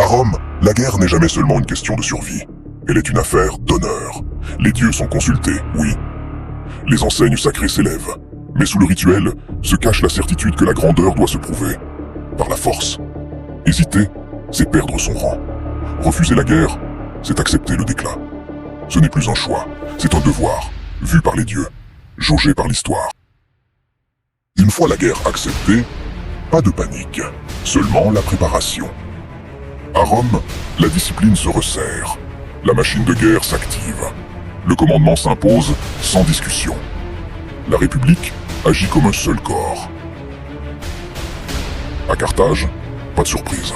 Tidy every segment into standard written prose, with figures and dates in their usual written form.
À Rome, la guerre n'est jamais seulement une question de survie. Elle est une affaire d'honneur. Les dieux sont consultés, oui. Les enseignes sacrées s'élèvent. Mais sous le rituel se cache la certitude que la grandeur doit se prouver. Par la force. Hésiter, c'est perdre son rang. Refuser la guerre, c'est accepter le déclin. Ce n'est plus un choix, c'est un devoir, vu par les dieux, jaugé par l'histoire. Une fois la guerre acceptée, pas de panique, seulement la préparation. À Rome, la discipline se resserre, la machine de guerre s'active. Le commandement s'impose sans discussion. La République agit comme un seul corps. À Carthage, pas de surprise.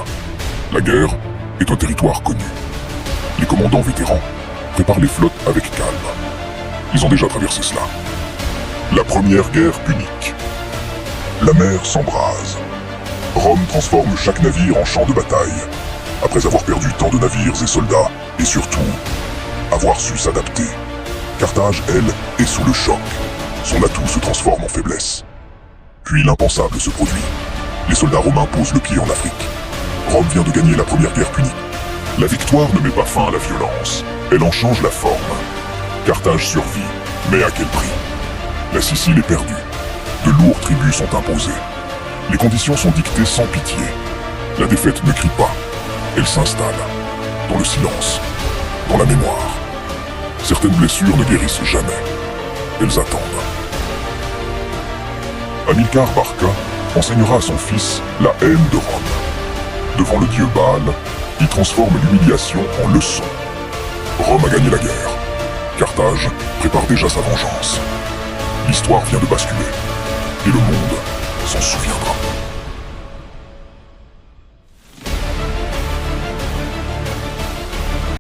La guerre est un territoire connu. Les commandants vétérans préparent les flottes avec calme. Ils ont déjà traversé cela. La première guerre punique. La mer s'embrase. Rome transforme chaque navire en champ de bataille. Après avoir perdu tant de navires et soldats, et surtout, avoir su s'adapter. Carthage, elle, est sous le choc. Son atout se transforme en faiblesse. Puis l'impensable se produit. Les soldats romains posent le pied en Afrique. Rome vient de gagner la première guerre punique. La victoire ne met pas fin à la violence. Elle en change la forme. Carthage survit, mais à quel prix? La Sicile est perdue. De lourds tributs sont imposés. Les conditions sont dictées sans pitié. La défaite ne crie pas. Elle s'installe. Dans le silence. Dans la mémoire. Certaines blessures ne guérissent jamais. Elles attendent. Hamilcar Barca enseignera à son fils la haine de Rome. Devant le dieu Baal, il transforme l'humiliation en leçon. Rome a gagné la guerre. Carthage prépare déjà sa vengeance. L'histoire vient de basculer. Et le monde s'en souviendra.